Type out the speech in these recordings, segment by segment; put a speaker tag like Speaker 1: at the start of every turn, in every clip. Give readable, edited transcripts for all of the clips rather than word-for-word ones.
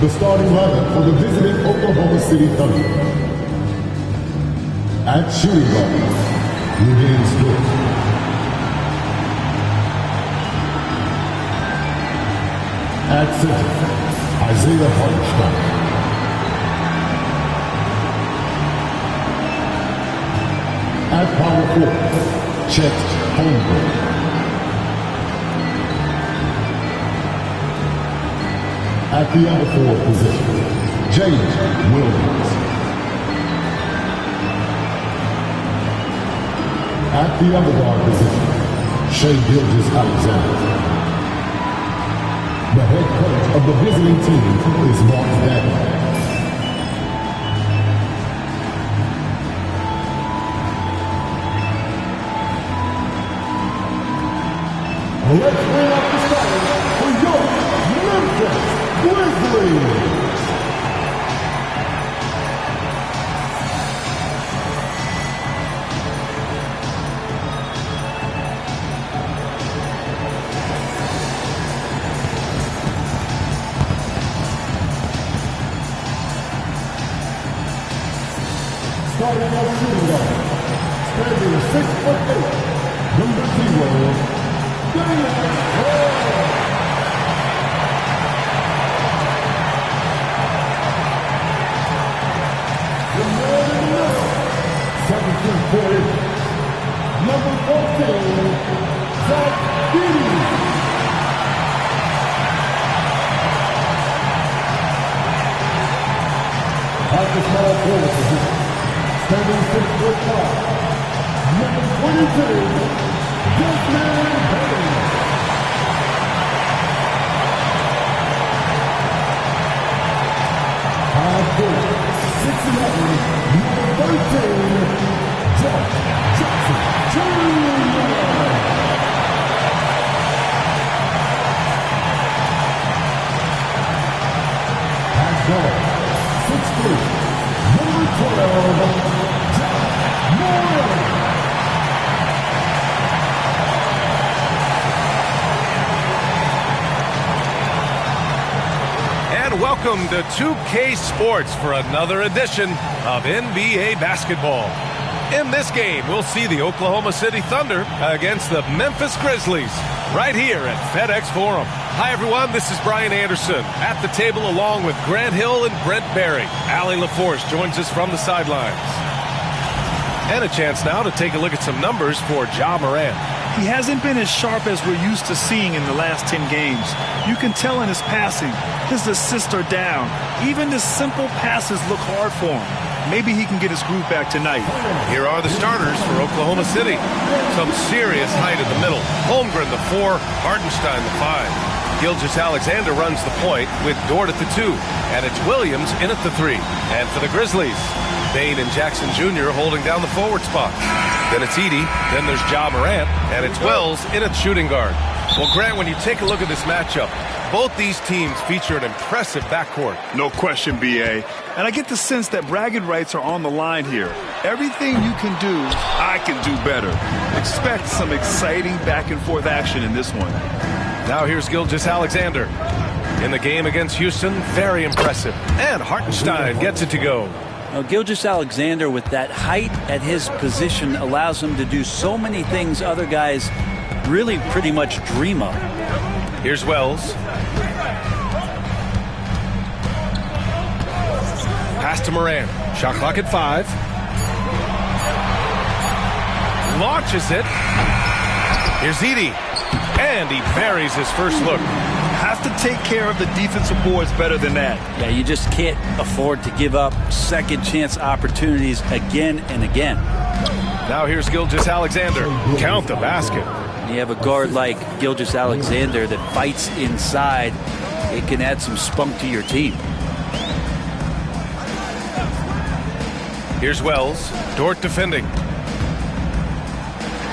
Speaker 1: The starting lineup for the visiting Oklahoma City Thunder. At shooting guard, James Dort. At center, Isaiah Hartenstein. At power forward, Chet Holmgren. At the other forward position, James Williams. At the other guard position, Shai Gilgeous-Alexander. The head coach of the visiting team is Mark Davenport. Let's bring up the starters for your Memphis Grizzlies. Starting at shooting guard, standing 6'8", number 0, number 14, Zach Edey. At the small forward position, standing 6'5", number 22, Desmond Bain. High forward, 6'11", number 13, Josh Jackson Jr. At guard, 6'3", number 12, John Moore.
Speaker 2: And welcome to 2K Sports for another edition of NBA basketball. In this game, we'll see the Oklahoma City Thunder against the Memphis Grizzlies right here at FedEx Forum. Hi, everyone. This is Brian Anderson at the table along with Grant Hill and Brent Barry. Allie LaForce joins us from the sidelines. And a chance now to take a look at some numbers for Ja Morant.
Speaker 3: He hasn't been as sharp as we're used to seeing in the last 10 games. You can tell in his passing, his assists are down. Even the simple passes look hard for him. Maybe he can get his groove back tonight.
Speaker 2: Here are the starters for Oklahoma City. Some serious height in the middle. Holmgren, the 4, Hartenstein, the 5. Gilgeous-Alexander runs the point with Dort at the 2. And it's Williams in at the 3. And for the Grizzlies, Bain and Jackson Jr. holding down the forward spot. Then it's Edey, then there's Ja Morant, and it's Wells in at shooting guard. Well, Grant, when you take a look at this matchup, both these teams feature an impressive backcourt.
Speaker 3: No question, B.A. And I get the sense that bragging rights are on the line here. Everything you can do, I can do better. Expect some exciting back-and-forth action in this one.
Speaker 2: Now here's Gilgeous-Alexander. In the game against Houston, very impressive. And Hartenstein gets it to go.
Speaker 4: Now, Gilgeous-Alexander, with that height at his position, allows him to do so many things other guys really pretty much dream of.
Speaker 2: Here's Wells. Pass to Morant. Shot clock at 5. Launches it. Here's Edey. And he buries his first look.
Speaker 3: Have to take care of the defensive boards better than that.
Speaker 4: Yeah, you just can't afford to give up second chance opportunities again and again.
Speaker 2: Now here's Gilgeous-Alexander. Count the basket.
Speaker 4: You have a guard like Gilgeous-Alexander that fights inside. It can add some spunk to your team.
Speaker 2: Here's Wells. Dort defending.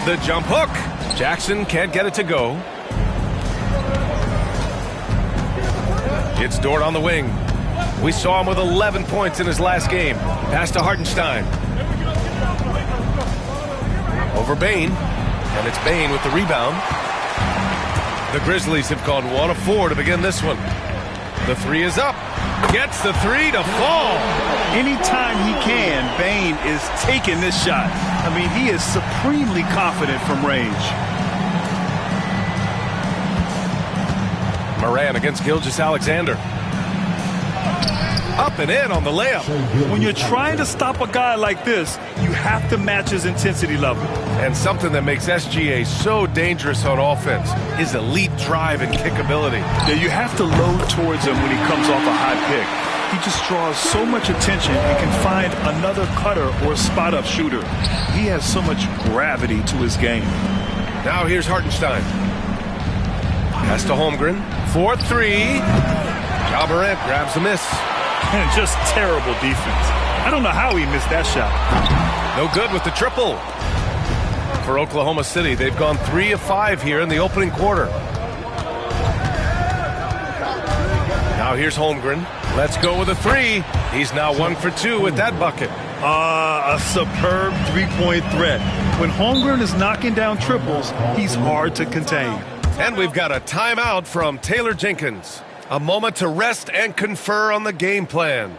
Speaker 2: The jump hook. Jackson can't get it to go. It's Dort on the wing. We saw him with 11 points in his last game. Pass to Hartenstein. Over Bain. And it's Bain with the rebound. The Grizzlies have gone 1 of 4 to begin this one. The three is up. Gets the three to fall.
Speaker 3: Anytime he can, Bane is taking this shot. I mean, he is supremely confident from range.
Speaker 2: Moran against Gilgeous-Alexander. Up and in on the layup.
Speaker 3: When you're trying to stop a guy like this, you have to match his intensity level.
Speaker 2: And something that makes SGA so dangerous on offense, his elite drive and kickability.
Speaker 3: Yeah, you have to load towards him when he comes off a high pick. He just draws so much attention and can find another cutter or spot-up shooter. He has so much gravity to his game.
Speaker 2: Now here's Hartenstein. Pass to Holmgren. 4-3. Ja Morant grabs the miss.
Speaker 3: And just terrible defense. I don't know how he missed that shot.
Speaker 2: No good with the triple. For Oklahoma City, they've gone 3 of 5 here in the opening quarter. Now here's Holmgren. Let's go with a 3. He's now 1 for 2 with that bucket.
Speaker 3: A superb three-point threat. When Holmgren is knocking down triples, he's hard to contain.
Speaker 2: And we've got a timeout from Taylor Jenkins. A moment to rest and confer on the game plan.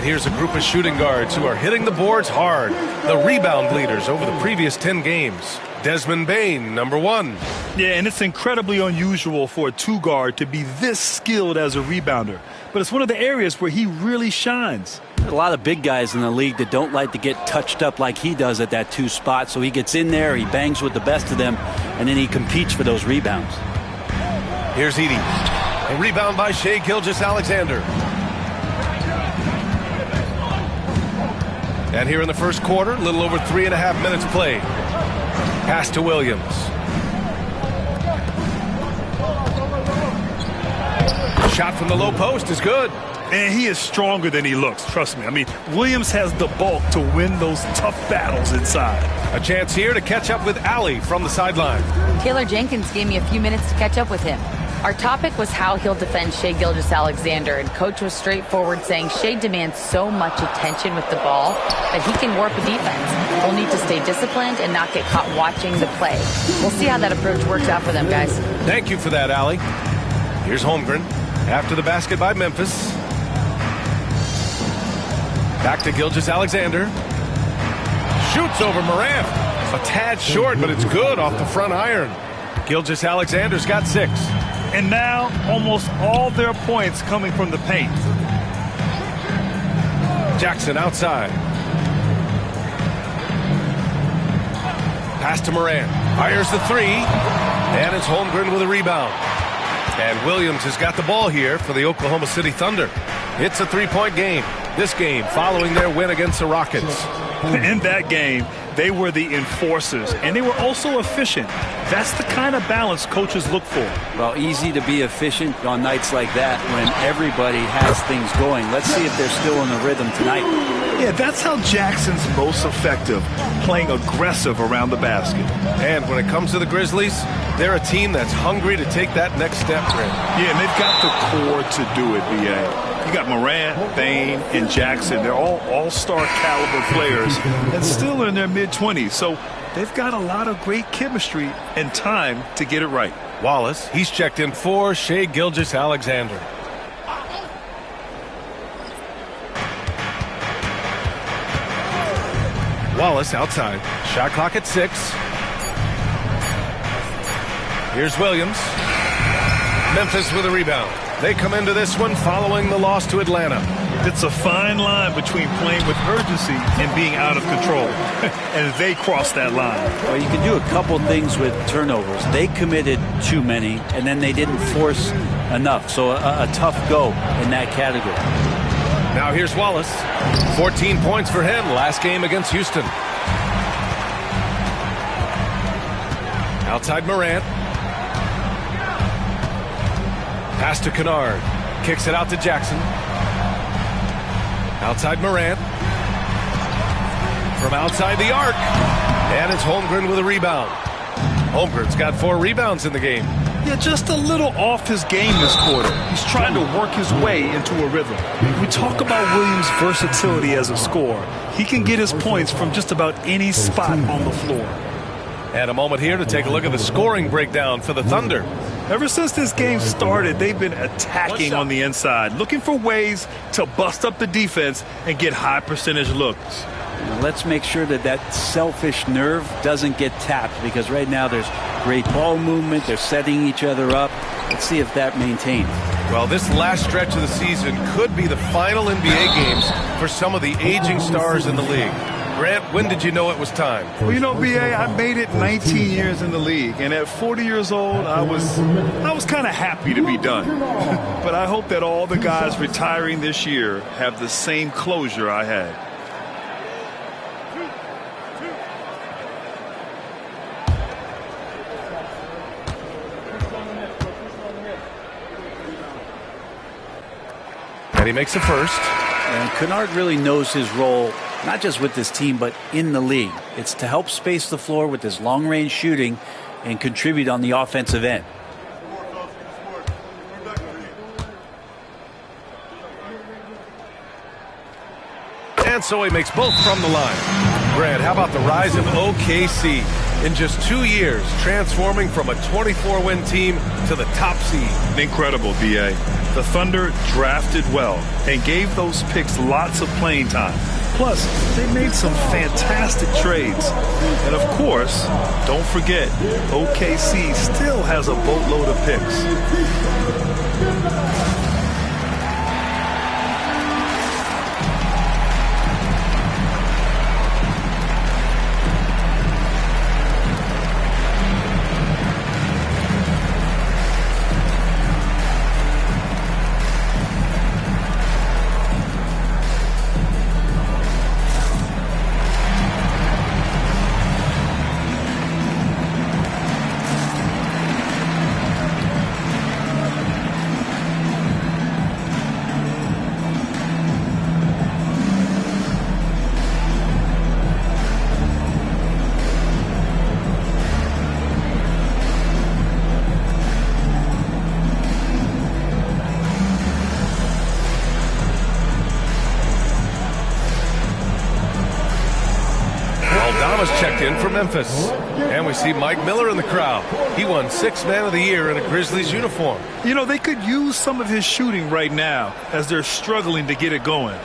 Speaker 2: Here's a group of shooting guards who are hitting the boards hard. The rebound leaders over the previous 10 games. Desmond Bane, number 1.
Speaker 3: Yeah, and it's incredibly unusual for a two-guard to be this skilled as a rebounder. But it's one of the areas where he really shines.
Speaker 4: There's a lot of big guys in the league that don't like to get touched up like he does at that 2 spot. So he gets in there, he bangs with the best of them, and then he competes for those rebounds.
Speaker 2: Here's Edey. A rebound by Shai Gilgeous-Alexander. And here in the first quarter, a little over 3.5 minutes played. Pass to Williams. Shot from the low post is good.
Speaker 3: And he is stronger than he looks, trust me. I mean, Williams has the bulk to win those tough battles inside.
Speaker 2: A chance here to catch up with Allie from the sideline.
Speaker 5: Taylor Jenkins gave me a few minutes to catch up with him. Our topic was how he'll defend Shai Gilgeous-Alexander, and Coach was straightforward, saying Shai demands so much attention with the ball that he can warp a defense. We'll need to stay disciplined and not get caught watching the play. We'll see how that approach works out for them, guys.
Speaker 2: Thank you for that, Allie. Here's Holmgren after the basket by Memphis. Back to Gilgeous-Alexander. Shoots over Morant. A tad short, but it's good off the front iron. Gilgeous-Alexander's got 6.
Speaker 3: And now, almost all their points coming from the paint.
Speaker 2: Jackson outside. Pass to Morant. Fires the 3. And it's Holmgren with a rebound. And Williams has got the ball here for the Oklahoma City Thunder. It's a 3-point game. This game following their win against the Rockets.
Speaker 3: In that game, they were the enforcers, and they were also efficient. That's the kind of balance coaches look for.
Speaker 4: Well, easy to be efficient on nights like that when everybody has things going. Let's see if they're still in the rhythm tonight.
Speaker 3: Yeah, that's how Jackson's most effective, playing aggressive around the basket.
Speaker 2: And when it comes to the Grizzlies, they're a team that's hungry to take that next step, Grant.
Speaker 3: Yeah, and they've got the core to do it, B.A. You got Morant, Bane, and Jackson. They're all all-star caliber players and still in their mid-20s. So they've got a lot of great chemistry and time to get it right.
Speaker 2: Wallace, he's checked in for Shai Gilgeous-Alexander. Wallace outside. Shot clock at 6. Here's Williams. Memphis with a rebound. They come into this one following the loss to Atlanta.
Speaker 3: It's a fine line between playing with urgency and being out of control. And they crossed that line.
Speaker 4: Well, you can do a couple things with turnovers. They committed too many, and then they didn't force enough. So a tough go in that category.
Speaker 2: Now here's Wallace. 14 points for him last game against Houston. Outside Morant. Pass to Kennard. Kicks it out to Jackson. Outside Morant. From outside the arc. And it's Holmgren with a rebound. Holmgren's got 4 rebounds in the game.
Speaker 3: Yeah, just a little off his game this quarter. He's trying to work his way into a rhythm. We talk about Williams' versatility as a scorer. He can get his points from just about any spot on the floor.
Speaker 2: And a moment here to take a look at the scoring breakdown for the Thunder.
Speaker 3: Ever since this game started, they've been attacking on the inside, looking for ways to bust up the defense and get high percentage looks.
Speaker 4: Now let's make sure that that selfish nerve doesn't get tapped, because right now there's great ball movement. They're setting each other up. Let's see if that maintains.
Speaker 2: Well, this last stretch of the season could be the final NBA games for some of the aging stars in the league. Grant, when did you know it was time?
Speaker 3: Well, you know, B.A., I made it 19 years in the league, and at 40 years old, I was kind of happy to be done. But I hope that all the guys retiring this year have the same closure I had.
Speaker 2: And he makes the first.
Speaker 4: And Kennard really knows his role, not just with this team, but in the league. It's to help space the floor with his long-range shooting and contribute on the offensive end.
Speaker 2: And so he makes both from the line. Grant, how about the rise of OKC? In just 2 years, transforming from a 24-win team to the top seed.
Speaker 3: Incredible, B.A. The Thunder drafted well and gave those picks lots of playing time. Plus, they made some fantastic trades. And of course, don't forget, OKC still has a boatload of picks.
Speaker 2: Checked in for Memphis. And we see Mike Miller in the crowd. He won 6th Man of the Year in a Grizzlies uniform.
Speaker 3: You know, they could use some of his shooting right now as they're struggling to get it going.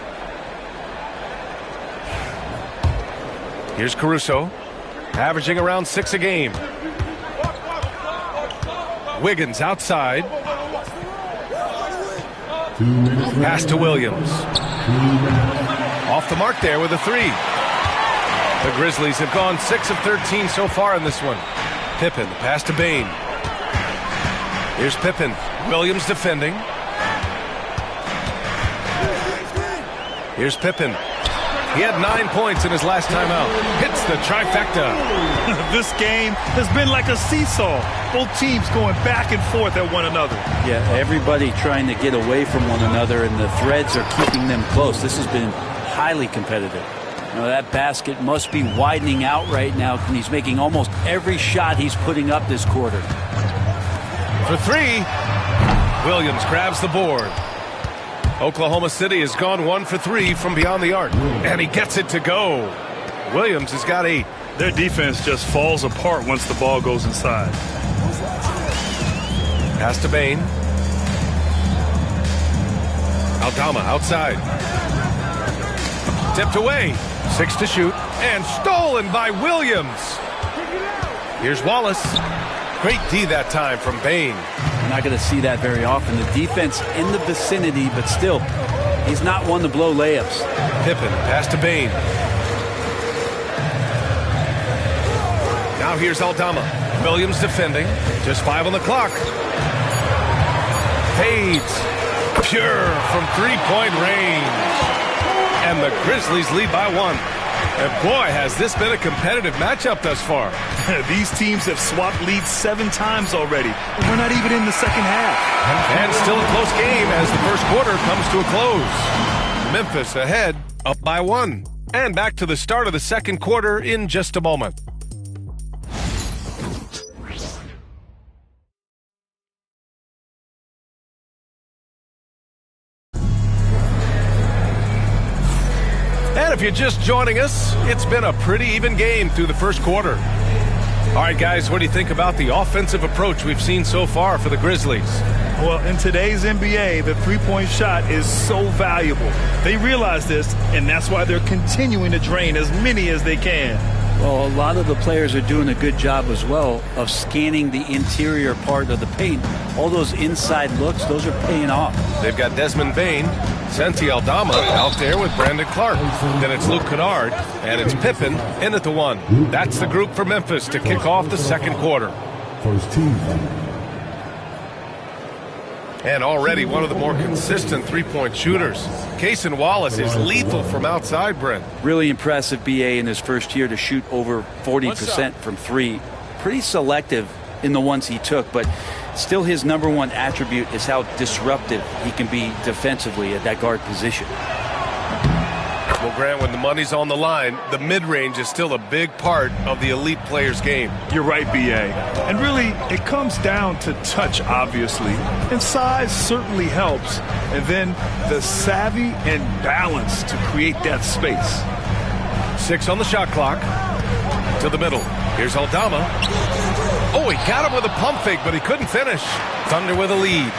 Speaker 2: Here's Caruso, averaging around 6 a game. Wiggins outside. Pass to Williams. Off the mark there with a 3. The Grizzlies have gone 6 of 13 so far in this one. Pippen, the pass to Bane. Here's Pippen. Williams defending. Here's Pippen. He had 9 points in his last time out. Hits the trifecta.
Speaker 3: This game has been like a seesaw. Both teams going back and forth at one another.
Speaker 4: Yeah, everybody trying to get away from one another, and the threads are keeping them close. This has been highly competitive. You know, that basket must be widening out right now, and he's making almost every shot he's putting up this quarter.
Speaker 2: For 3, Williams grabs the board. Oklahoma City has gone 1 for 3 from beyond the arc, and he gets it to go. Williams has got 8.
Speaker 3: Their defense just falls apart once the ball goes inside.
Speaker 2: Pass to Bane. Aldama outside. Tipped away. 6 to shoot, and stolen by Williams. Here's Wallace. Great D that time from Bain.
Speaker 4: You're not going to see that very often. The defense in the vicinity, but still, he's not one to blow layups.
Speaker 2: Pippen, pass to Bain. Now here's Aldama. Williams defending. Just 5 on the clock. Fades. Pure from three-point range. And the Grizzlies lead by 1. And boy, has this been a competitive matchup thus far.
Speaker 3: These teams have swapped leads 7 times already. We're not even in the second half.
Speaker 2: And still a close game as the first quarter comes to a close. Memphis ahead, up by 1. And back to the start of the second quarter in just a moment. And if you're just joining us, it's been a pretty even game through the first quarter. All right, guys, what do you think about the offensive approach we've seen so far for the Grizzlies?
Speaker 3: Well, in today's NBA, the three-point shot is so valuable. They realize this, and that's why they're continuing to drain as many as they can.
Speaker 4: Well, a lot of the players are doing a good job as well of scanning the interior part of the paint. All those inside looks, those are paying off.
Speaker 2: They've got Desmond Bain, Santi Aldama out there with Brandon Clark. Then it's Luke Kennard, and it's Pippen in at the 1. That's the group for Memphis to kick off the second quarter.
Speaker 1: First team.
Speaker 2: And already one of the more consistent three-point shooters. Cason Wallace is lethal from outside, Brent.
Speaker 4: Really impressive BA in his first year to shoot over 40% from 3. Pretty selective in the ones he took, but still his #1 attribute is how disruptive he can be defensively at that guard position.
Speaker 2: Well, Grant, when the money's on the line, the mid-range is still a big part of the elite player's game.
Speaker 3: You're right, B.A. And really, it comes down to touch, obviously. And size certainly helps. And then the savvy and balance to create that space.
Speaker 2: 6 on the shot clock. To the middle. Here's Aldama. Oh, he got him with a pump fake, but he couldn't finish. Thunder with a lead.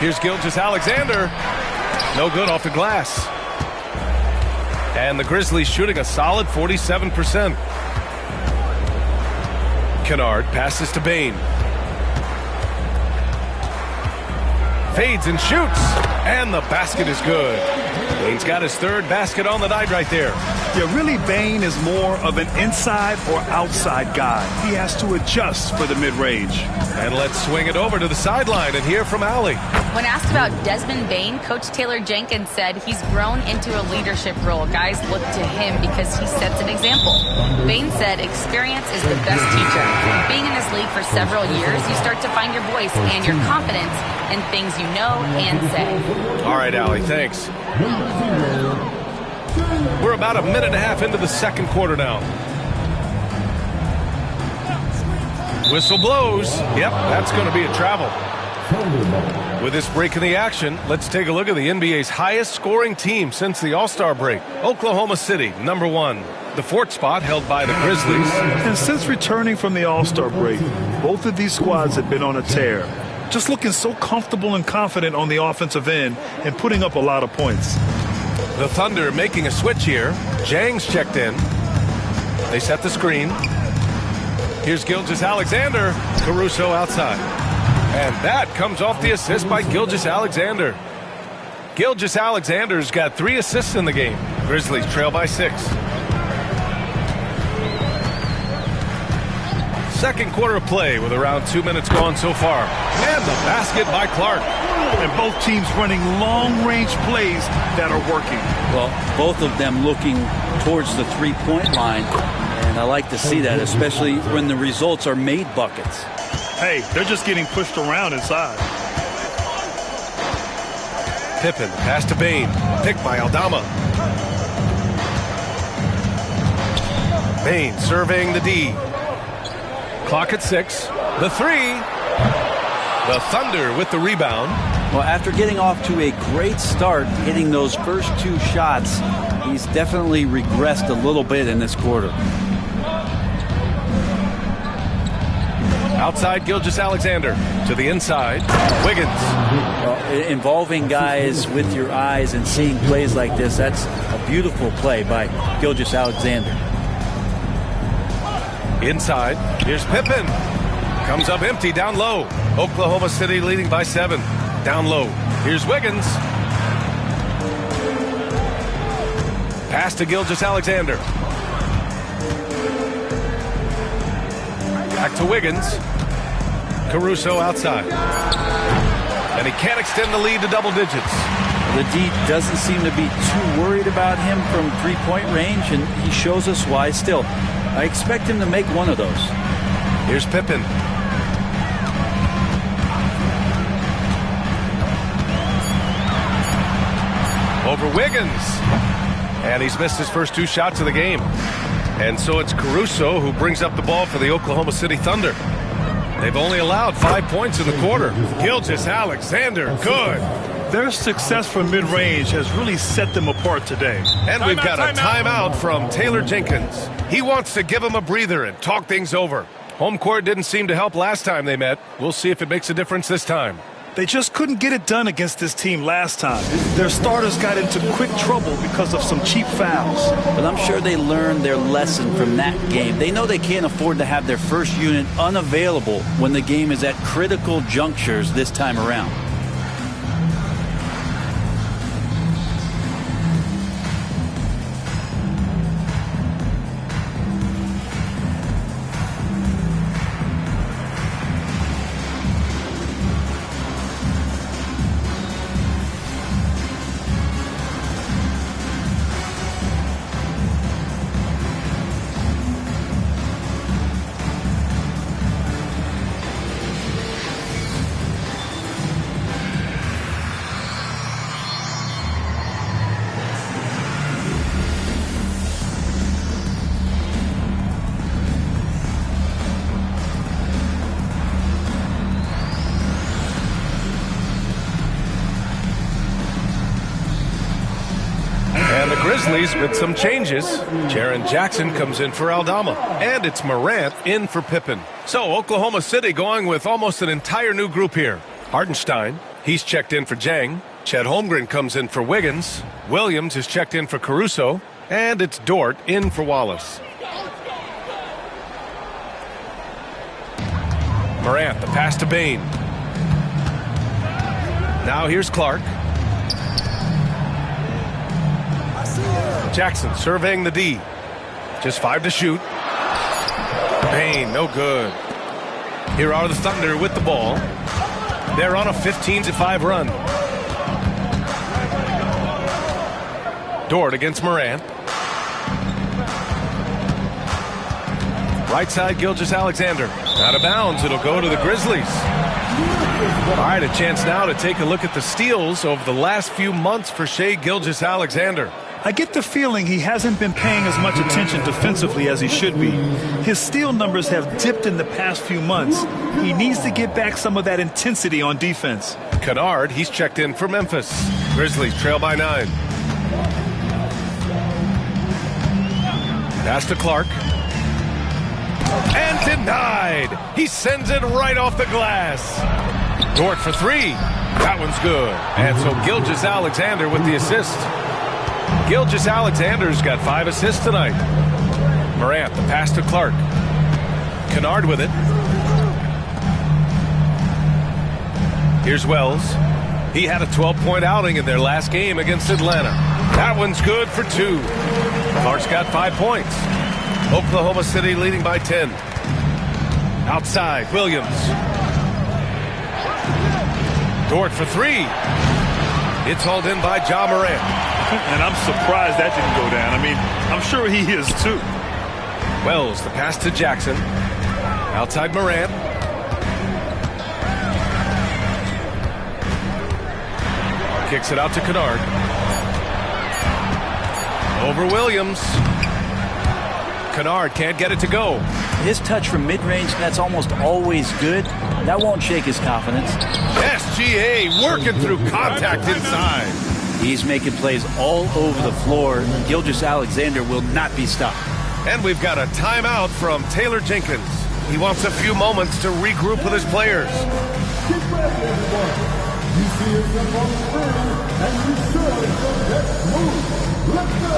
Speaker 2: Here's Gilgeous-Alexander. No good off the glass. And the Grizzlies shooting a solid 47%. Kennard passes to Bain. Fades and shoots. And the basket is good. Bain's got his 3rd basket on the night right there.
Speaker 3: Yeah, really, Bain is more of an inside or outside guy. He has to adjust for the mid-range.
Speaker 2: And let's swing it over to the sideline and hear from Allie.
Speaker 5: When asked about Desmond Bain, Coach Taylor Jenkins said he's grown into a leadership role. Guys look to him because he sets an example. Bain said experience is the best teacher. Being in this league for several years, you start to find your voice and your confidence in things you know and say.
Speaker 2: All right, Allie, thanks. We're about a minute and a half into the second quarter now. Whistle blows. Yep, that's going to be a travel. With this break in the action, let's take a look at the NBA's highest scoring team since the All-Star break. Oklahoma City, #1. The 4th spot held by the Grizzlies.
Speaker 3: And since returning from the All-Star break, both of these squads have been on a tear. Just looking so comfortable and confident on the offensive end and putting up a lot of points.
Speaker 2: The Thunder making a switch here. Jang's checked in. They set the screen. Here's Gilgeous-Alexander. Caruso outside. And that comes off the assist by Gilgeous-Alexander. Gilgeous-Alexander's got 3 assists in the game. Grizzlies trail by 6. Second quarter of play with around 2 minutes gone so far. And the basket by Clark.
Speaker 3: And both teams running long-range plays that are working.
Speaker 4: Well, both of them looking towards the three-point line. And I like to see that, especially when the results are made buckets.
Speaker 3: Hey, they're just getting pushed around inside.
Speaker 2: Pippen, pass to Bain. Picked by Aldama. Bain surveying the D. Clock at 6. The 3. The Thunder with the rebound.
Speaker 4: Well, after getting off to a great start, hitting those first 2 shots, he's definitely regressed a little bit in this quarter.
Speaker 2: Outside, Gilgeous-Alexander to the inside. Wiggins.
Speaker 4: Well, involving guys with your eyes and seeing plays like this, that's a beautiful play by Gilgeous-Alexander.
Speaker 2: Inside, here's Pippen. Comes up empty down low. Oklahoma City leading by 7. Down low. Here's Wiggins. Pass to Gilgeous-Alexander. Back to Wiggins. Caruso outside. And he can't extend the lead to double digits.
Speaker 4: The D doesn't seem to be too worried about him from three-point range, and he shows us why still. I expect him to make one of those.
Speaker 2: Here's Pippen. Over Wiggins. And he's missed his first 2 shots of the game. And so it's Caruso who brings up the ball for the Oklahoma City Thunder. They've only allowed 5 points in the quarter. Gilgeous-Alexander, good.
Speaker 3: Their success from mid-range has really set them apart today.
Speaker 2: And we've got a timeout from Taylor Jenkins. He wants to give him a breather and talk things over. Home court didn't seem to help last time they met. We'll see if it makes a difference this time.
Speaker 3: They just couldn't get it done against this team last time. Their starters got into quick trouble because of some cheap fouls.
Speaker 4: But I'm sure they learned their lesson from that game. They know they can't afford to have their first unit unavailable when the game is at critical junctures this time around.
Speaker 2: Grizzlies with some changes. Jaren Jackson comes in for Aldama. And it's Morant in for Pippen. So Oklahoma City going with almost an entire new group here. Hardenstein, he's checked in for Jang. Chet Holmgren comes in for Wiggins. Williams is checked in for Caruso. And it's Dort in for Wallace. Morant, the pass to Bane. Now here's Clark. Jackson surveying the D. Just 5 to shoot. Bane, no good. Here are the Thunder with the ball. They're on a 15-5 run. Dort against Morant. Right side, Gilgeous-Alexander. Out of bounds, it'll go to the Grizzlies. All right, a chance now to take a look at the steals over the last few months for Shai Gilgeous-Alexander.
Speaker 3: I get the feeling he hasn't been paying as much attention defensively as he should be. His steal numbers have dipped in the past few months. He needs to get back some of that intensity on defense.
Speaker 2: Kennard, he's checked in for Memphis. Grizzlies trail by 9. Pass to Clark. And denied. He sends it right off the glass. Dort for 3. That one's good. And so Gilgeous-Alexander with the assist. Gilgeous-Alexander's got 5 assists tonight. Morant, the pass to Clark. Kennard with it. Here's Wells. He had a 12-point outing in their last game against Atlanta. That one's good for 2. Clark's got 5 points. Oklahoma City leading by 10. Outside, Williams. Dort for 3. It's hauled in by Ja Morant.
Speaker 3: And I'm surprised that didn't go down. I mean, I'm sure he is too.
Speaker 2: Wells, the pass to Jackson. Outside Morant. Kicks it out to Kennard. Over Williams. Kennard can't get it to go.
Speaker 4: His touch from mid-range, that's almost always good. That won't shake his confidence.
Speaker 2: SGA working through contact inside.
Speaker 4: He's making plays all over the floor. Gilgeous-Alexander will not be stopped.
Speaker 2: And we've got a timeout from Taylor Jenkins. He wants a few moments to regroup with his players.
Speaker 1: Get ready, everyone. You see yourself on the screen, and you should your next move. Let's go.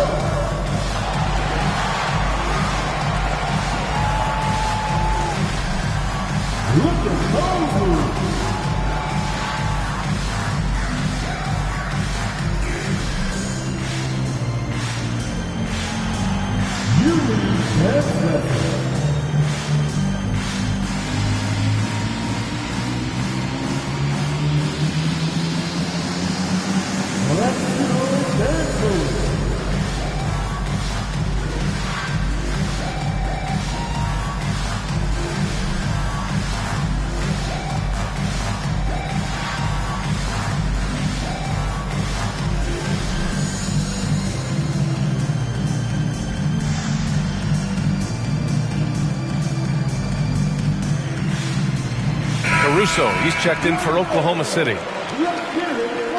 Speaker 1: Look at those moves. You need 10 seconds. Let's do that move.
Speaker 2: Caruso, he's checked in for Oklahoma City.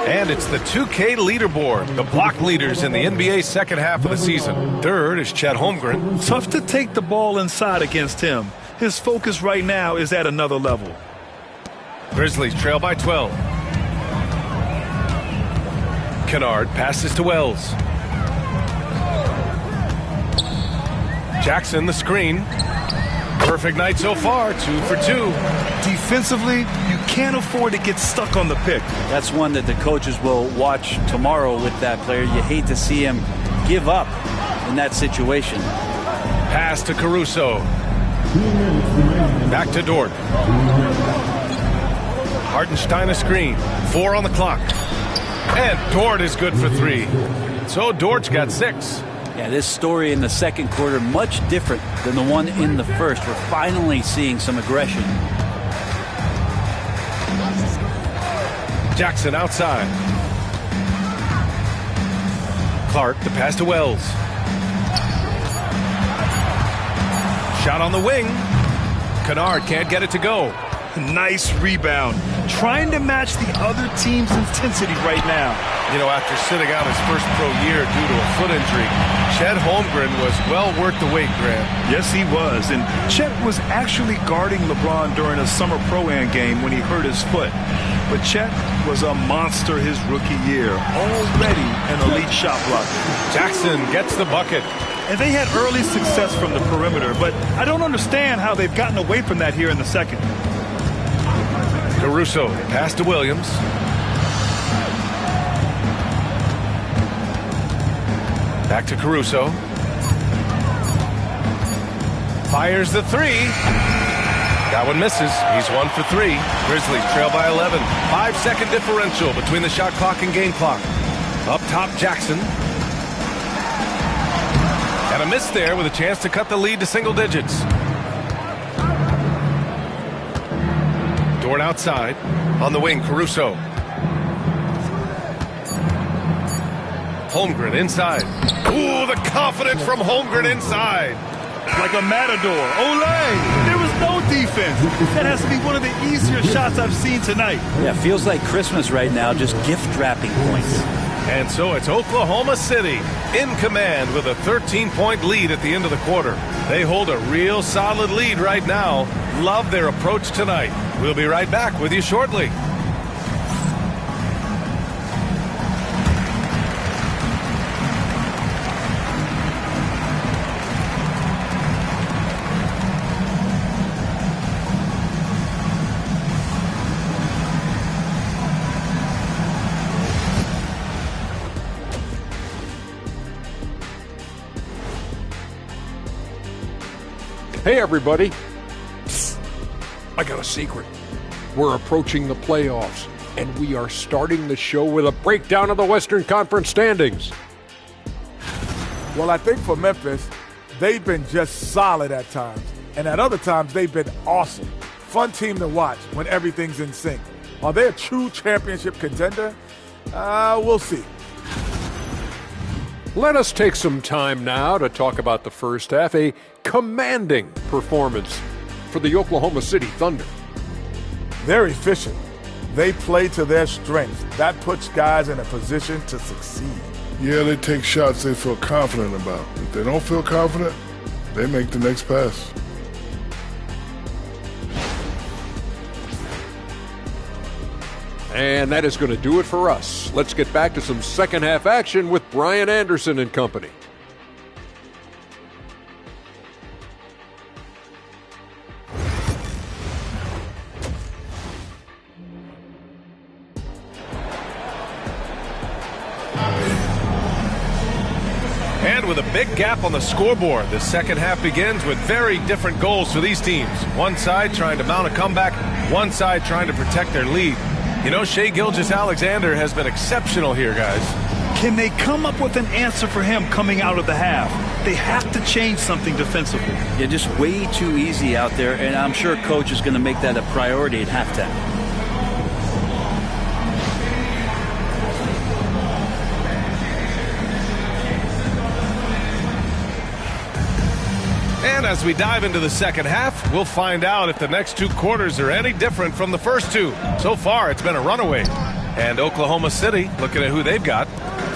Speaker 2: And it's the 2K leaderboard. The block leaders in the NBA second half of the season. Third is Chet Holmgren.
Speaker 3: Tough to take the ball inside against him. His focus right now is at another level.
Speaker 2: Grizzlies trail by 12. Kennard passes to Wells. Jackson the screen. Perfect night so far, 2 for 2.
Speaker 3: Defensively, you can't afford to get stuck on the pick.
Speaker 4: That's one that the coaches will watch tomorrow with that player. You hate to see him give up in that situation.
Speaker 2: Pass to Caruso. Back to Dort. Hartenstein a screen. 4 on the clock. And Dort is good for 3. So Dort's got 6.
Speaker 4: Yeah, this story in the second quarter, much different than the one in the first. We're finally seeing some aggression.
Speaker 2: Jackson outside. Clark, the pass to Wells. Shot on the wing. Kennard can't get it to go.
Speaker 3: Nice rebound. Trying to match the other team's intensity right now.
Speaker 2: You know, after sitting out his first pro year due to a foot injury, Chet Holmgren was well worth the wait, Grant.
Speaker 3: Yes, he was. And Chet was actually guarding LeBron during a summer pro-am game when he hurt his foot. But Chet was a monster his rookie year. Already an elite shot blocker.
Speaker 2: Jackson gets the bucket.
Speaker 3: And they had early success from the perimeter, but I don't understand how they've gotten away from that here in the second.
Speaker 2: Caruso, pass to Williams. Back to Caruso. Fires the 3. That one misses. He's 1 for 3. Grizzlies trail by 11. 5-second differential between the shot clock and game clock. Up top, Jackson. And a miss there with a chance to cut the lead to single digits. Dort outside. On the wing, Caruso. Holmgren inside. Ooh, the confidence from Holmgren inside.
Speaker 3: Like a matador. Olay! There was no defense. That has to be one of the easier shots I've seen tonight.
Speaker 4: Yeah, feels like Christmas right now, just gift wrapping points.
Speaker 2: And so it's Oklahoma City in command with a 13-point lead at the end of the quarter. They hold a real solid lead right now. Love their approach tonight. We'll be right back with you shortly.
Speaker 6: Hey, everybody. Psst. I got a secret. We're approaching the playoffs, and we are starting the show with a breakdown of the Western Conference standings.
Speaker 7: Well, I think for Memphis, they've been just solid at times, and at other times, they've been awesome. Fun team to watch when everything's in sync. Are they a true championship contender? We'll see.
Speaker 6: Let us take some time now to talk about the first half, a commanding performance for the Oklahoma City Thunder.
Speaker 7: They're efficient. They play to their strengths. That puts guys in a position to succeed.
Speaker 8: Yeah, they take shots they feel confident about. If they don't feel confident, they make the next pass.
Speaker 6: And that is going to do it for us. Let's get back to some second half action with Brian Anderson and company.
Speaker 2: And with a big gap on the scoreboard, the second half begins with very different goals for these teams. One side trying to mount a comeback, one side trying to protect their lead. You know, Shai Gilgeous-Alexander has been exceptional here, guys.
Speaker 3: Can they come up with an answer for him coming out of the half? They have to change something defensively.
Speaker 4: Yeah, just way too easy out there, and I'm sure coach is going to make that a priority at halftime.
Speaker 2: And as we dive into the second half, we'll find out if the next two quarters are any different from the first two. So far, it's been a runaway. And Oklahoma City, looking at who they've got,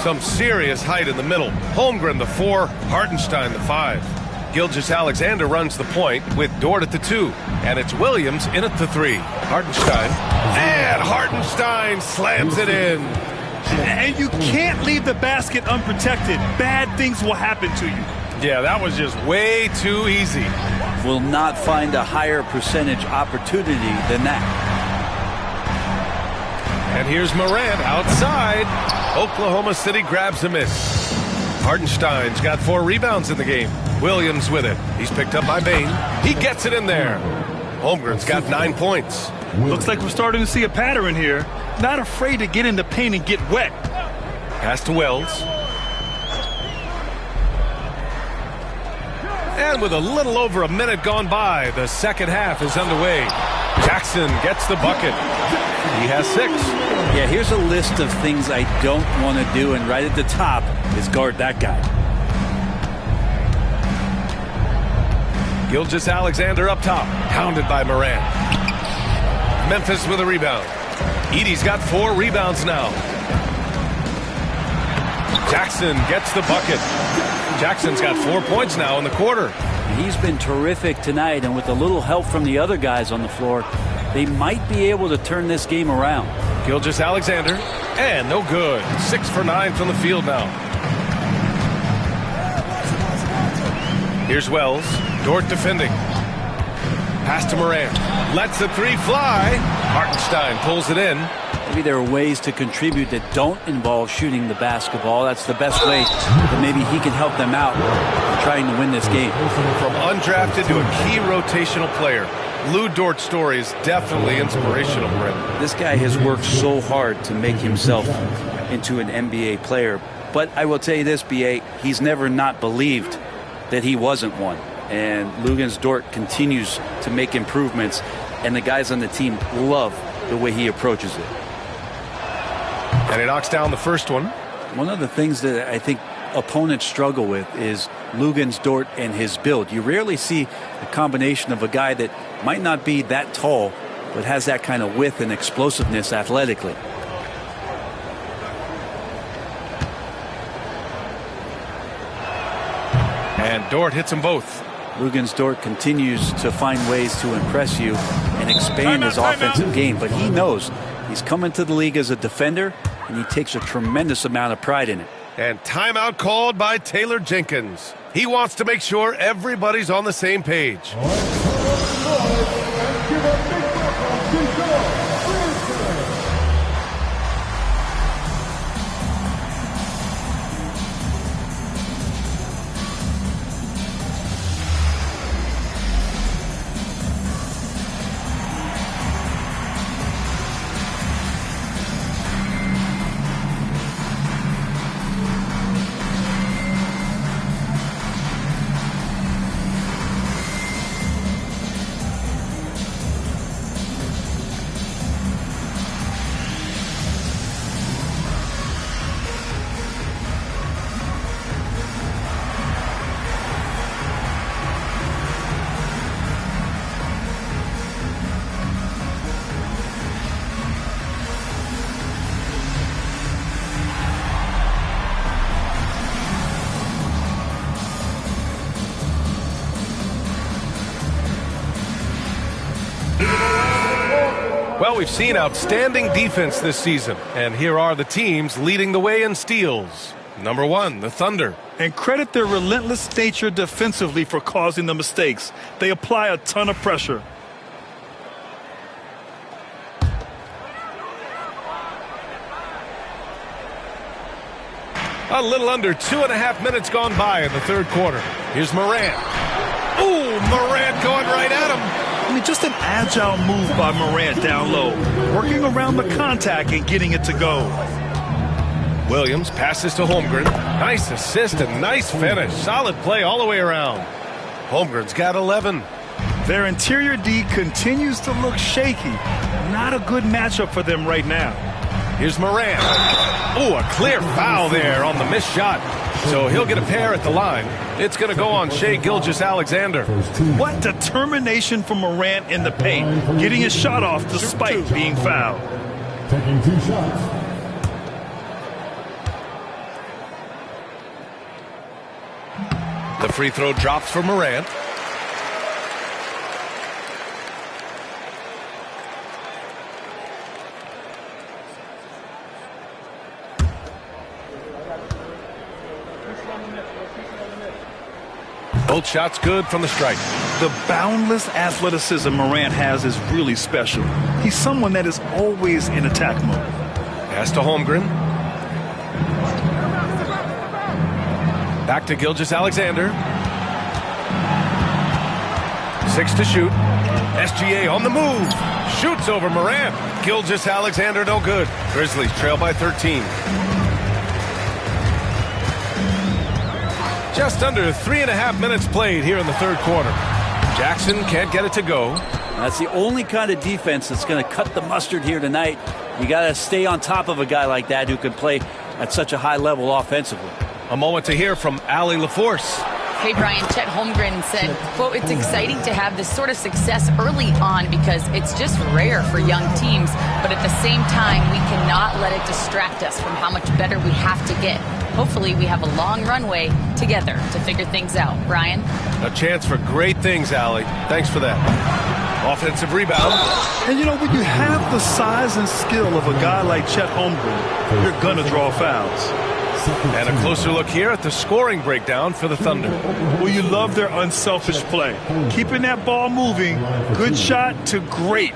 Speaker 2: some serious height in the middle. Holmgren, the 4, Hartenstein, the 5. Gilgeous-Alexander runs the point with Dort at the 2. And it's Williams in at the 3. Hartenstein. And Hartenstein slams it in.
Speaker 3: And you can't leave the basket unprotected. Bad things will happen to you.
Speaker 2: Yeah, that was just way too easy.
Speaker 4: Will not find a higher percentage opportunity than that.
Speaker 2: And here's Morant outside. Oklahoma City grabs a miss. Hartenstein's got 4 rebounds in the game. Williams with it. He's picked up by Bain. He gets it in there. Holmgren's got 9 points.
Speaker 3: Looks like we're starting to see a pattern here. Not afraid to get in the paint and get wet.
Speaker 2: Pass to Wells. And with a little over a minute gone by, the second half is underway. Jackson gets the bucket. He has 6.
Speaker 4: Yeah, here's a list of things I don't want to do, and right at the top is guard that guy.
Speaker 2: Gilgeous-Alexander up top, pounded by Morant. Memphis with a rebound. Edey's got 4 rebounds now. Jackson gets the bucket. Jackson's got 4 points now in the quarter.
Speaker 4: He's been terrific tonight, and with a little help from the other guys on the floor, they might be able to turn this game around.
Speaker 2: Gilgeous-Alexander, and no good. 6 for 9 from the field now. Here's Wells. Dort defending. Pass to Morant. Lets the 3 fly. Hartenstein pulls it in.
Speaker 4: Maybe there are ways to contribute that don't involve shooting the basketball. That's the best way that maybe he can help them out in trying to win this game.
Speaker 2: From undrafted to a key rotational player, Lou Dort's story is definitely inspirational, Brent.
Speaker 4: This guy has worked so hard to make himself into an NBA player. But I will tell you this, B.A., he's never not believed that he wasn't one. And Luguentz Dort continues to make improvements, and the guys on the team love the way he approaches it.
Speaker 2: And he knocks down the first one.
Speaker 4: One of the things that I think opponents struggle with is Luguentz Dort and his build. You rarely see a combination of a guy that might not be that tall, but has that kind of width and explosiveness athletically.
Speaker 2: And Dort hits them both.
Speaker 4: Luguentz Dort continues to find ways to impress you and expand his offensive game, but he knows he's coming to the league as a defender, and he takes a tremendous amount of pride in it.
Speaker 2: And timeout called by Taylor Jenkins. He wants to make sure everybody's on the same page. Well, we've seen outstanding defense this season, and here are the teams leading the way in steals. Number 1, the Thunder.
Speaker 3: And credit their relentless nature defensively for causing the mistakes. They apply a ton of pressure.
Speaker 2: A little under 2.5 minutes gone by in the third quarter. Here's Morant. Ooh, Morant going right at him.
Speaker 3: I mean, just an agile move by Morant down low, working around the contact and getting it to go.
Speaker 2: Williams passes to Holmgren. Nice assist and nice finish. Solid play all the way around. Holmgren's got 11.
Speaker 3: Their interior D continues to look shaky. Not a good matchup for them right now.
Speaker 2: Here's Morant. Ooh, a clear foul there on the missed shot. So he'll get a pair at the line. It's going to go on Shai Gilgeous-Alexander.
Speaker 3: What determination from Morant in the paint, getting his shot off despite being fouled.
Speaker 1: Taking 2 shots.
Speaker 2: The free throw drops for Morant. Both shots good from the stripe.
Speaker 3: The boundless athleticism Morant has is really special. He's someone that is always in attack mode.
Speaker 2: Pass to Holmgren. Back to Gilgeous-Alexander. 6 to shoot. SGA on the move. Shoots over Morant. Gilgeous-Alexander no good. Grizzlies trail by 13. Just under 3.5 minutes played here in the third quarter. Jackson can't get it to go.
Speaker 4: That's the only kind of defense that's going to cut the mustard here tonight. You got to stay on top of a guy like that who can play at such a high level offensively.
Speaker 2: A moment to hear from Allie LaForce.
Speaker 5: Hey, Brian, Chet Holmgren said, quote, "It's exciting to have this sort of success early on because it's just rare for young teams. But at the same time, we cannot let it distract us from how much better we have to get. Hopefully, we have a long runway together to figure things out." Brian?
Speaker 2: A chance for great things, Allie. Thanks for that. Offensive rebound.
Speaker 3: And you know, when you have the size and skill of a guy like Chet Holmgren, you're going to draw fouls.
Speaker 2: And a closer look here at the scoring breakdown for the Thunder.
Speaker 3: Well, you love their unselfish play. Keeping that ball moving, good shot to great.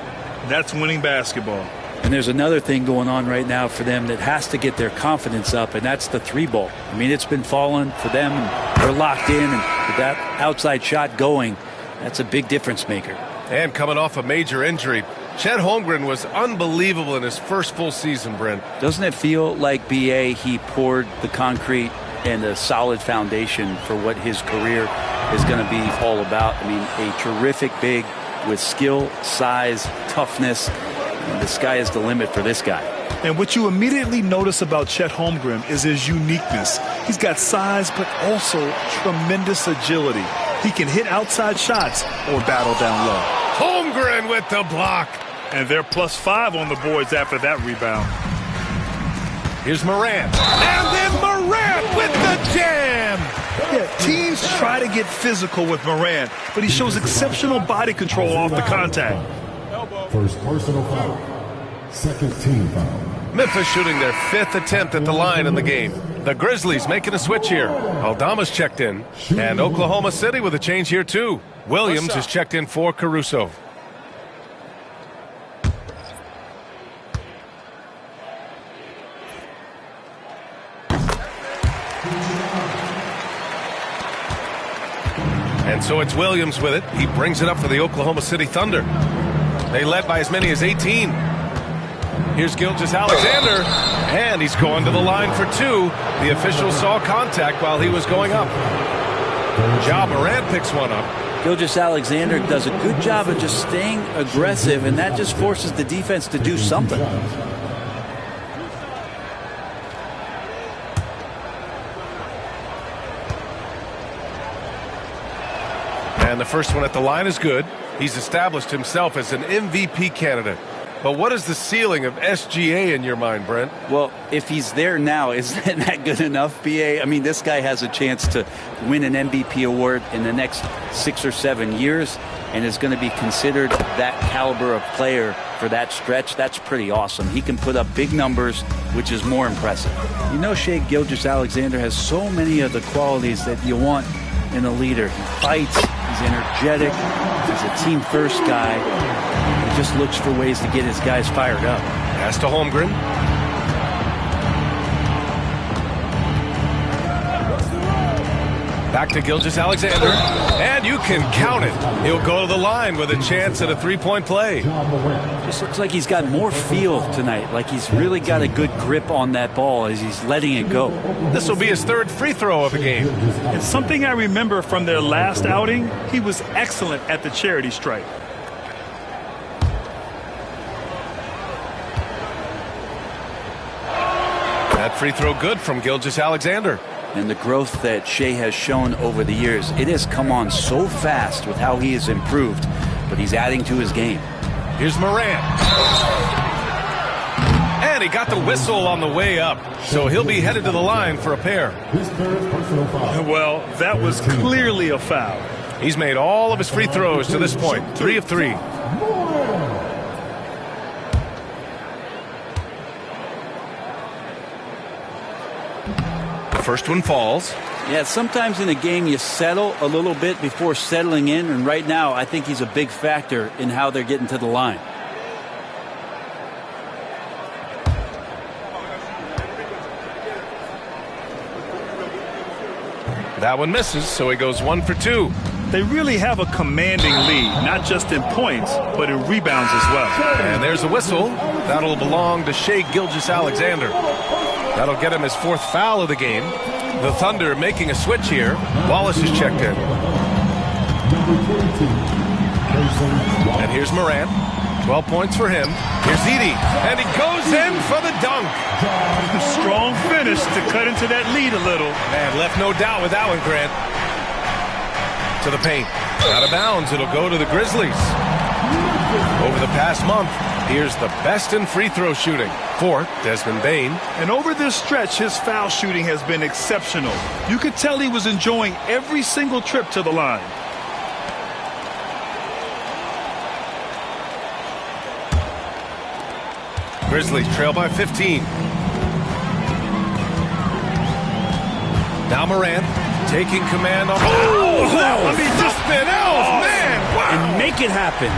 Speaker 3: That's winning basketball.
Speaker 4: And there's another thing going on right now for them that has to get their confidence up, and that's the 3-ball. I mean, it's been falling for them, and they're locked in, and with that outside shot going, that's a big difference maker.
Speaker 2: And coming off a major injury, Chet Holmgren was unbelievable in his first full season, Brent.
Speaker 4: Doesn't it feel like, B.A., he poured the concrete and a solid foundation for what his career is going to be all about? I mean, a terrific big with skill, size, toughness. And the sky is the limit for this guy.
Speaker 3: And what you immediately notice about Chet Holmgren is his uniqueness. He's got size, but also tremendous agility. He can hit outside shots or battle down low.
Speaker 2: Holmgren with the block.
Speaker 3: And they're +5 on the boards after that rebound.
Speaker 2: Here's Morant. And then Morant with the jam.
Speaker 3: Yeah, teams try to get physical with Morant, but he shows exceptional body control off the contact.
Speaker 1: First personal foul. Second team foul.
Speaker 2: Memphis shooting their 5th attempt at the line in the game. The Grizzlies making a switch here. Aldama's checked in. And Oklahoma City with a change here too. Williams is checked in for Caruso. And so it's Williams with it. He brings it up for the Oklahoma City Thunder. They led by as many as 18. Here's Gilgeous-Alexander, and he's going to the line for 2. The official saw contact while he was going up. Ja Morant picks one up.
Speaker 4: Gilgeous-Alexander does a good job of just staying aggressive, and that just forces the defense to do something. And
Speaker 2: the first one at the line is good. He's established himself as an MVP candidate. But what is the ceiling of SGA in your mind, Brent?
Speaker 4: Well, if he's there now, isn't that good enough, BA? I mean, this guy has a chance to win an MVP award in the next 6 or 7 years and is going to be considered that caliber of player for that stretch. That's pretty awesome. He can put up big numbers, which is more impressive. You know, Shai Gilgeous-Alexander has so many of the qualities that you want in a leader. He fights, he's energetic, he's a team-first guy. He just looks for ways to get his guys fired up.
Speaker 2: Pass to Holmgren. Back to Gilgeous-Alexander, and you can count it. He'll go to the line with a chance at a three-point play.
Speaker 4: Just looks like he's got more feel tonight, like he's really got a good grip on that ball as he's letting it go.
Speaker 2: This will be his third free throw of the game.
Speaker 3: And something I remember from their last outing, he was excellent at the charity stripe.
Speaker 2: That free throw good from Gilgeous-Alexander.
Speaker 4: And the growth that Shai has shown over the years, it has come on so fast with how he has improved, but he's adding to his game.
Speaker 2: Here's Morant. And he got the whistle on the way up, so he'll be headed to the line for a pair.
Speaker 3: Well, that was clearly a foul.
Speaker 2: He's made all of his free throws to this point, 3 of 3. First one falls.
Speaker 4: Yeah, sometimes in a game you settle a little bit before settling in, and right now I think he's a big factor in how they're getting to the line.
Speaker 2: That one misses, so he goes 1 for 2.
Speaker 3: They really have a commanding lead, not just in points, but in rebounds as well.
Speaker 2: And there's a whistle. That'll belong to Shai Gilgeous-Alexander. That'll get him his 4th foul of the game. The Thunder making a switch here. Wallace is checked in. And here's Morant. 12 points for him. Here's Edey. And he goes in for the dunk.
Speaker 3: Strong finish to cut into that lead a little.
Speaker 2: And left no doubt with that one, Grant. To the paint. Out of bounds. It'll go to the Grizzlies. Over the past month, here's the best in free throw shooting for Desmond Bane.
Speaker 3: And over this stretch, his foul shooting has been exceptional. You could tell he was enjoying every single trip to the line.
Speaker 2: Grizzlies trail by 15. Now Morant taking command on.
Speaker 3: Something else, man! Wow.
Speaker 4: And make it happen.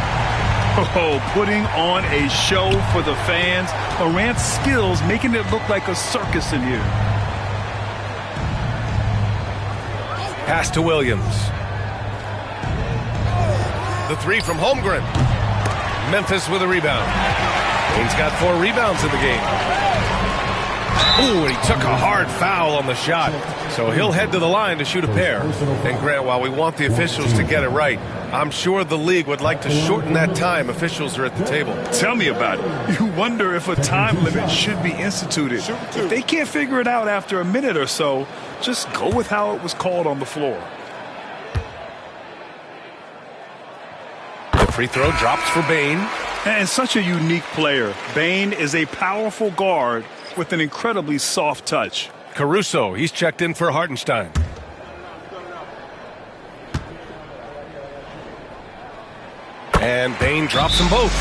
Speaker 3: Oh, putting on a show for the fans. Morant's skills making it look like a circus in here.
Speaker 2: Pass to Williams. The 3 from Holmgren. Memphis with a rebound. Bane's got 4 rebounds in the game. Ooh, and he took a hard foul on the shot. So he'll head to the line to shoot a pair. And Grant, while we want the officials to get it right, I'm sure the league would like to shorten that time officials are at the table.
Speaker 3: Tell me about it. You wonder if a time limit should be instituted. If they can't figure it out after a minute or so, just go with how it was called on the floor.
Speaker 2: The free throw drops for Bane.
Speaker 3: And such a unique player. Bane is a powerful guard with an incredibly soft touch.
Speaker 2: Caruso, he's checked in for Hartenstein. And Bane drops them both.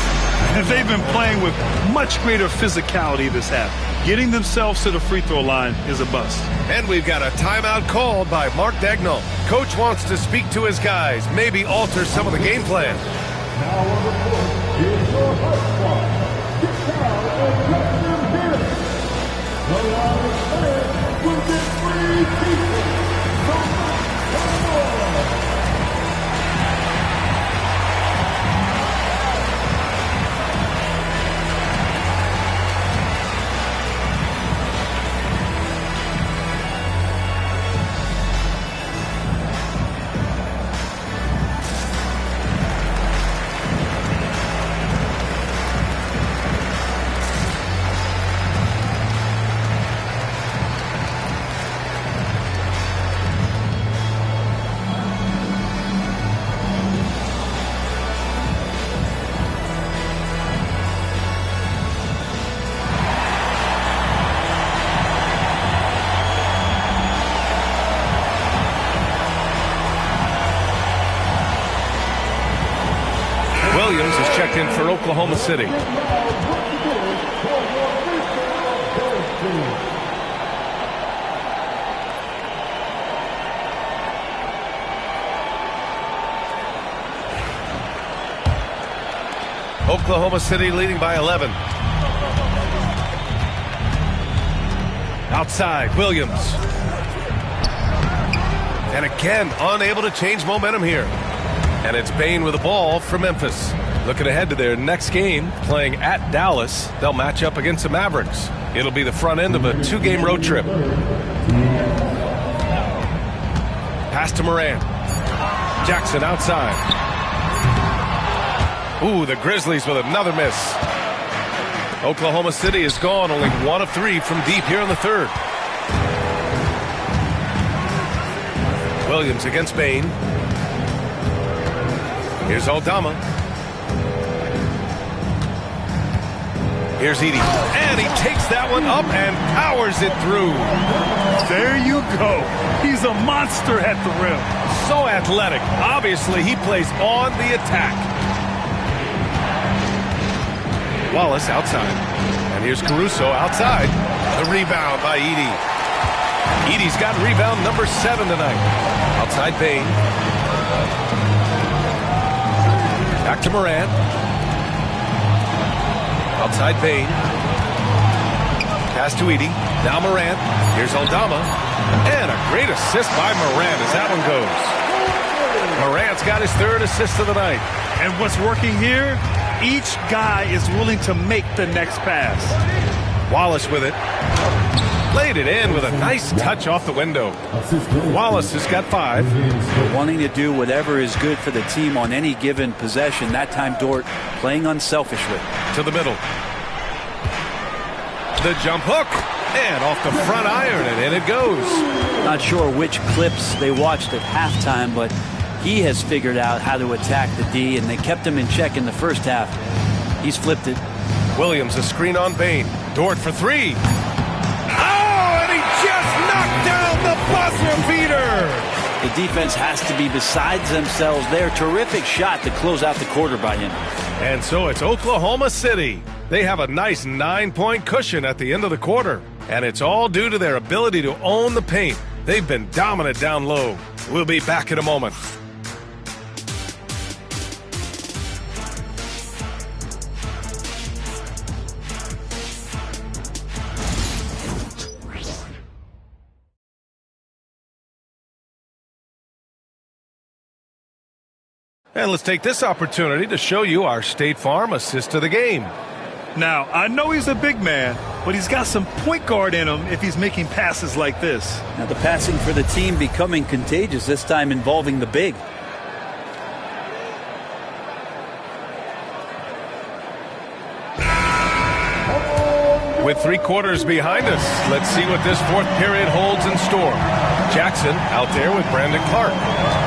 Speaker 3: And they've been playing with much greater physicality this half. Getting themselves to the free throw line is a bust.
Speaker 2: And we've got a timeout called by Mark Dagnall. Coach wants to speak to his guys, maybe alter some of the game plan.
Speaker 1: Now on the court is your host squad. Get down and let them hear it. The loudest fans will get free pizza. Come on.
Speaker 2: second for Oklahoma City. Oklahoma City leading by 11. Outside, Williams. And again, unable to change momentum here. And it's Bane with the ball for Memphis. Looking ahead to their next game, playing at Dallas. They'll match up against the Mavericks. It'll be the front end of a 2-game road trip. Pass to Moran. Jackson outside. Ooh, the Grizzlies with another miss. Oklahoma City is gone, only 1 of 3 from deep here in the third. Williams against Bane. Here's Aldama. Here's Edey. And he takes that one up and powers it through.
Speaker 3: There you go. He's a monster at the rim.
Speaker 2: So athletic. Obviously, he plays on the attack. Wallace outside. And here's Caruso outside. The rebound by Edey. Edey's got rebound number 7 tonight. Outside Bane. Back to Moran. Outside Bane. Pass to Edey. Now Moran. Here's Aldama. And a great assist by Moran as that one goes. Moran's got his 3rd assist of the night.
Speaker 3: And what's working here? Each guy is willing to make the next pass.
Speaker 2: Wallace with it. Played it in with a nice touch off the window. Wallace has got 5.
Speaker 4: Wanting to do whatever is good for the team on any given possession. That time Dort playing unselfishly.
Speaker 2: To the middle. The jump hook. And off the front iron, and in it goes.
Speaker 4: Not sure which clips they watched at halftime, but he has figured out how to attack the D, and they kept him in check in the first half. He's flipped it.
Speaker 2: Williams, a screen on Bane. Dort for 3. Oh, and he just knocked down the buzzer beater.
Speaker 4: The defense has to be besides themselves there. Terrific shot to close out the quarter by him.
Speaker 2: And so it's Oklahoma City. They have a nice 9-point cushion at the end of the quarter. And it's all due to their ability to own the paint. They've been dominant down low. We'll be back in a moment. And let's take this opportunity to show you our State Farm assist of the game.
Speaker 3: Now, I know he's a big man, but he's got some point guard in him if he's making passes like this.
Speaker 4: Now the passing for the team becoming contagious, this time involving the big.
Speaker 2: With 3 quarters behind us, let's see what this 4th period holds in store. Jackson out there with Brandon Clark.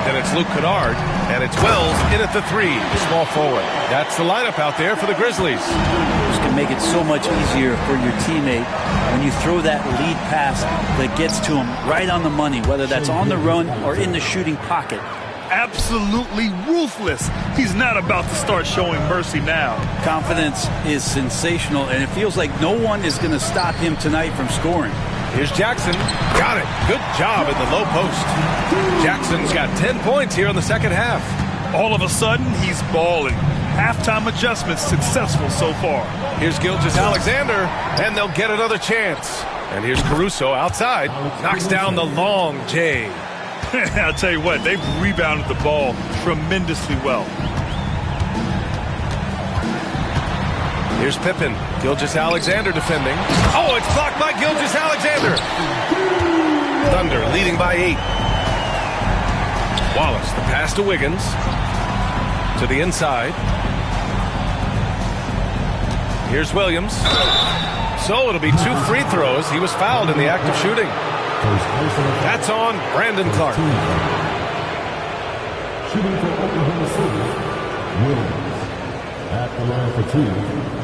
Speaker 2: Then it's Luke Kennard, and it's Wells in at the 3, the small forward. That's the lineup out there for the Grizzlies.
Speaker 4: This can make it so much easier for your teammate when you throw that lead pass that gets to him right on the money, whether that's on the run or in the shooting pocket.
Speaker 3: Absolutely ruthless. He's not about to start showing mercy now.
Speaker 4: Confidence is sensational, and it feels like no one is going to stop him tonight from scoring.
Speaker 2: Here's Jackson. Got it. Good job in the low post. Jackson's got 10 points here in the second half.
Speaker 3: All of a sudden, he's balling. Halftime adjustments successful so far.
Speaker 2: Here's Gilgeous-Alexander, and they'll get another chance. And here's Caruso outside. Knocks down the long J.
Speaker 3: I'll tell you what, they've rebounded the ball tremendously well.
Speaker 2: Here's Pippen. Gilgeous-Alexander defending. Oh, it's blocked by Gilgeous-Alexander. Thunder leading by 8. Wallace, the pass to Wiggins. To the inside. Here's Williams. So it'll be 2 free throws. He was fouled in the act of shooting. That's on Brandon Clark.
Speaker 1: Shooting for Oklahoma City, Williams at the line for 2.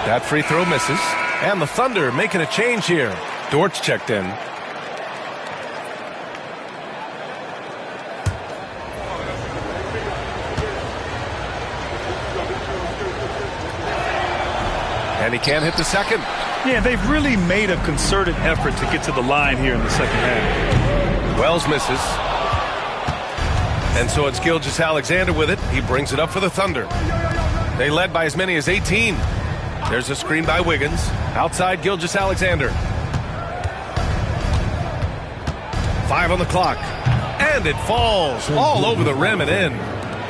Speaker 2: That free throw misses. And the Thunder making a change here. Dort's checked in. And he can't hit the second.
Speaker 3: Yeah, they've really made a concerted effort to get to the line here in the second half.
Speaker 2: Wells misses. And so it's Gilgeous-Alexander with it. He brings it up for the Thunder. They led by as many as 18. There's a screen by Wiggins. Outside Gilgeous-Alexander. 5 on the clock. And it falls all over the rim and in.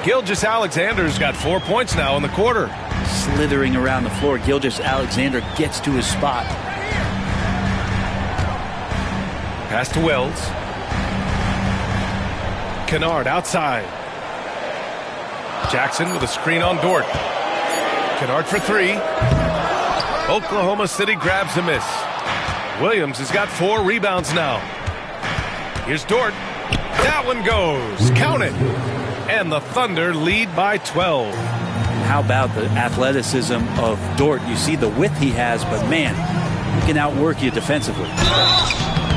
Speaker 2: Gilgeous-Alexander's got 4 points now in the quarter.
Speaker 4: Slithering around the floor, Gilgeous-Alexander gets to his spot.
Speaker 2: Pass to Wells. Kennard outside. Jackson with a screen on Dort. Kennard for 3. Oklahoma City grabs a miss. Williams has got 4 rebounds now. Here's Dort. That one goes. Count it. And the Thunder lead by 12.
Speaker 4: How about the athleticism of Dort? You see the width he has, but man, he can outwork you defensively.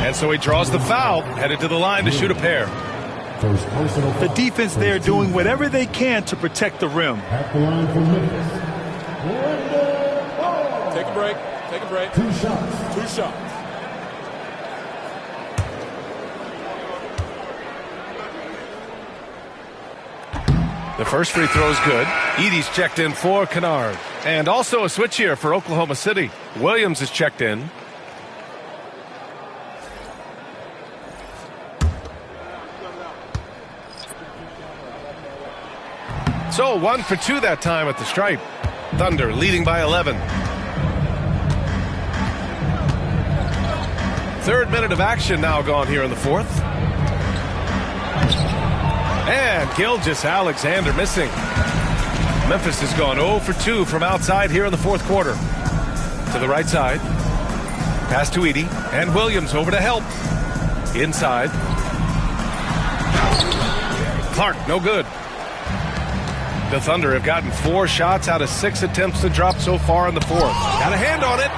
Speaker 2: And so he draws the foul, headed to the line to shoot a pair.
Speaker 3: The defense there doing whatever they can to protect the rim.
Speaker 1: At the line for Memphis.
Speaker 6: Take a break. Take a break.
Speaker 1: 2 shots.
Speaker 6: 2 shots.
Speaker 2: The first free throw is good. Edey's checked in for Kennard. And also a switch here for Oklahoma City. Williams is checked in. So 1 for 2 that time at the stripe. Thunder leading by 11. 3rd minute of action now gone here in the 4th. And Gilgeous-Alexander missing. Memphis has gone 0 for 2 from outside here in the 4th quarter. To the right side. Pass to Edey. And Williams over to help. Inside. Clark, no good. The Thunder have gotten 4 shots out of 6 attempts to drop so far in the 4th. Got a hand on it.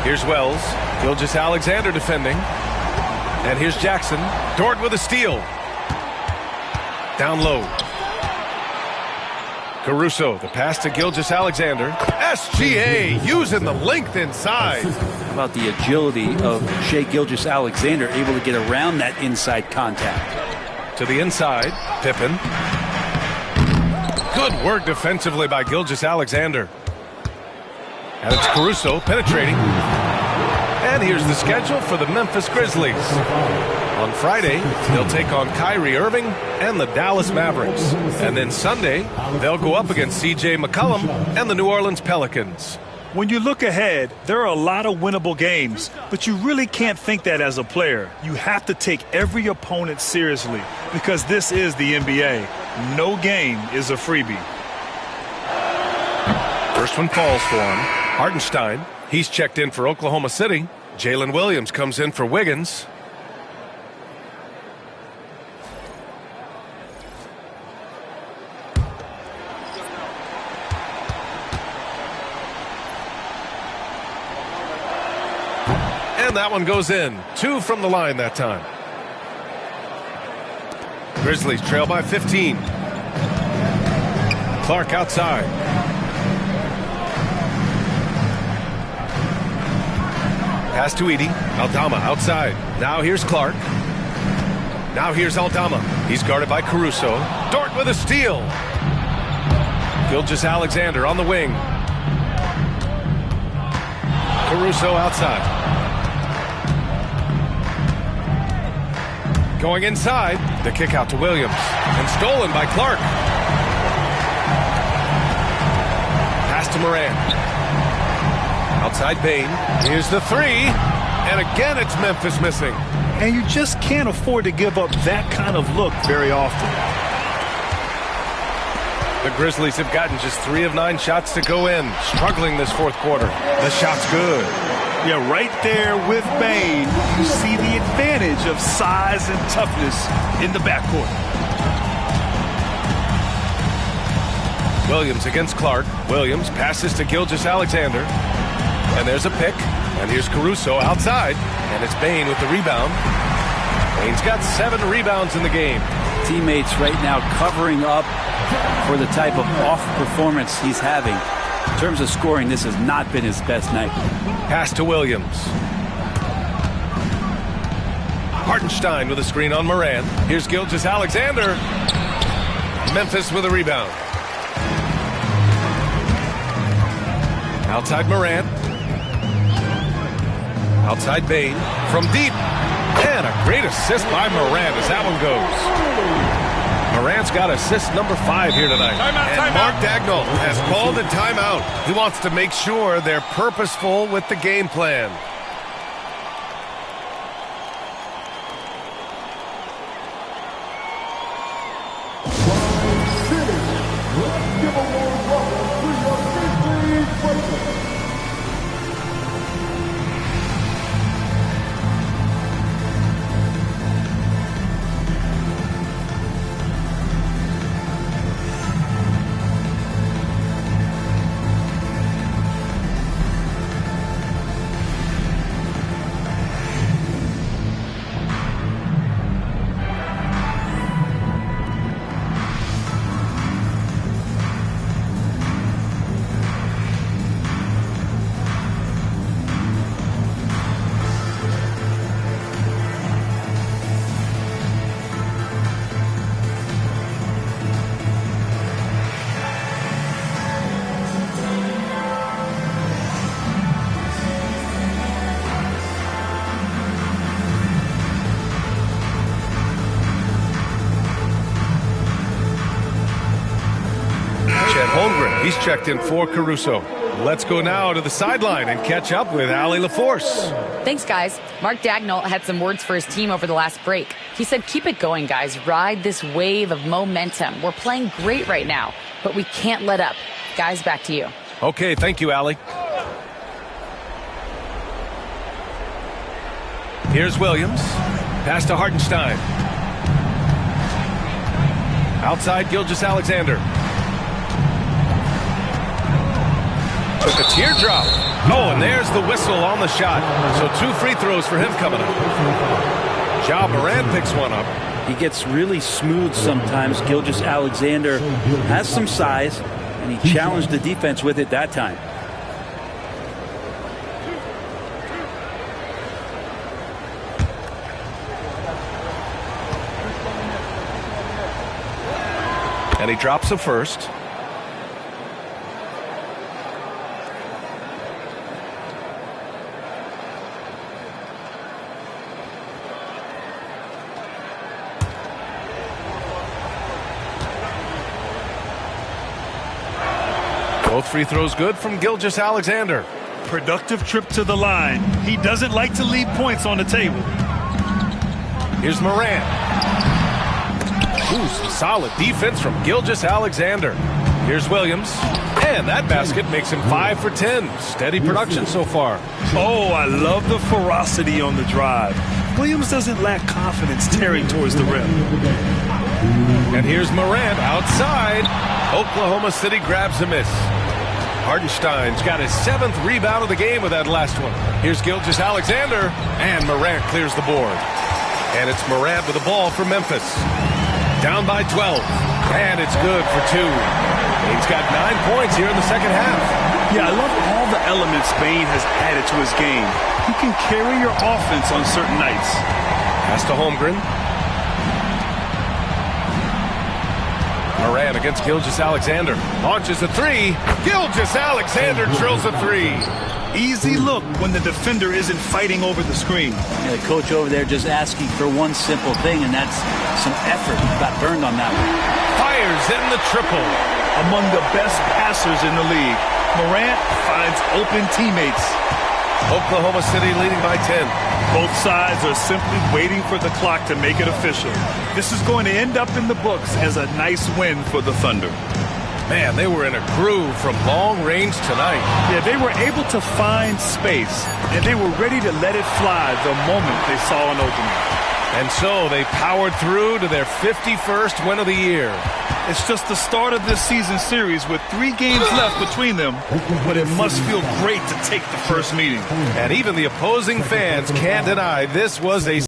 Speaker 2: Here's Wells. Gilgeous-Alexander defending. And here's Jackson. Dort with a steal. Down low. Caruso, the pass to Gilgeous-Alexander. SGA using the length inside.
Speaker 4: How about the agility of Shai Gilgeous-Alexander, able to get around that inside contact.
Speaker 2: To the inside, Pippen. Good work defensively by Gilgeous-Alexander. And it's Caruso penetrating. And here's the schedule for the Memphis Grizzlies. On Friday, they'll take on Kyrie Irving and the Dallas Mavericks. And then Sunday, they'll go up against C.J. McCollum and the New Orleans Pelicans.
Speaker 3: When you look ahead, there are a lot of winnable games, but you really can't think that as a player. You have to take every opponent seriously because this is the NBA. No game is a freebie.
Speaker 2: First one falls for him. Hartenstein, he's checked in for Oklahoma City. Jalen Williams comes in for Wiggins. And that one goes in. 2 from the line that time. Grizzlies trail by 15. Clark outside. Pass to Edey. Aldama outside. Now here's Clark. Now here's Aldama. He's guarded by Caruso. Dort with a steal. Gilgeous-Alexander on the wing. Caruso outside. Going inside. The kick out to Williams. And stolen by Clark. Pass to Moran. Outside Bain. Here's the 3. And again, it's Memphis missing.
Speaker 3: And you just can't afford to give up that kind of look very often.
Speaker 2: The Grizzlies have gotten just 3 of 9 shots to go in. Struggling this 4th quarter. The shot's good.
Speaker 3: Yeah, right there with Bain, you see the advantage of size and toughness in the backcourt.
Speaker 2: Williams against Clark. Williams passes to Gilgeous-Alexander. And there's a pick. And here's Caruso outside. And it's Bane with the rebound. Bane's got 7 rebounds in the game.
Speaker 4: Teammates right now covering up for the type of off performance he's having. In terms of scoring, this has not been his best night.
Speaker 2: Pass to Williams. Hartenstein with a screen on Moran. Here's Gilgeous-Alexander. Memphis with a rebound. Outside Moran. Outside Bane. From deep. And a great assist by Moran as that one goes. Morant's got assist number 5 here tonight. And Mark Dagnall has called a timeout. He wants to make sure they're purposeful with the game plan.
Speaker 1: Let's give a warm welcome to your Grizzlies Breakers.
Speaker 2: He's checked in for Caruso. Let's go now to the sideline and catch up with Allie LaForce.
Speaker 5: Thanks, guys. Mark Dagnall had some words for his team over the last break. He said, keep it going, guys. Ride this wave of momentum. We're playing great right now, but we can't let up. Guys, back to you.
Speaker 2: Okay, thank you, Allie. Here's Williams. Pass to Hartenstein. Outside Gilgeous-Alexander. Took a teardrop. Oh, and there's the whistle on the shot. So 2 free throws for him coming up. Ja Morant picks one up.
Speaker 4: He gets really smooth sometimes. Gilgeous-Alexander has some size, and he challenged the defense with it that time.
Speaker 2: And he drops a first. Both free throws good from Gilgeous-Alexander.
Speaker 3: Productive trip to the line. He doesn't like to leave points on the table.
Speaker 2: Here's Moran. Ooh, some solid defense from Gilgeous-Alexander. Here's Williams. And that basket makes him 5 for 10. Steady production so far.
Speaker 3: Oh, I love the ferocity on the drive. Williams doesn't lack confidence tearing towards the rim.
Speaker 2: And here's Moran outside. Oklahoma City grabs a miss. Hartenstein's got his 7th rebound of the game with that last one. Here's Gilgeous-Alexander, and Morant clears the board. And it's Morant with the ball for Memphis. Down by 12, and it's good for 2. He's got 9 points here in the second half.
Speaker 3: Yeah, I love all the elements Bane has added to his game. He can carry your offense on certain nights.
Speaker 2: Pass to Holmgren. Moran against Gilgeous-Alexander. Launches a 3. Gilgeous-Alexander drills a 3.
Speaker 3: Easy look when the defender isn't fighting over the screen.
Speaker 4: Yeah, the coach over there just asking for one simple thing, and that's some effort. He got burned on that one.
Speaker 2: Fires in the triple.
Speaker 3: Among the best passers in the league, Morant finds open teammates.
Speaker 2: Oklahoma City leading by 10.
Speaker 3: Both sides are simply waiting for the clock to make it official. This is going to end up in the books as a nice win for the Thunder.
Speaker 2: Man, they were in a groove from long range tonight.
Speaker 3: Yeah, they were able to find space, and they were ready to let it fly the moment they saw an opening.
Speaker 2: And so they powered through to their 51st win of the year.
Speaker 3: It's just the start of this season series with 3 games left between them, but it must feel great to take the first meeting.
Speaker 2: And even the opposing fans can't deny this was a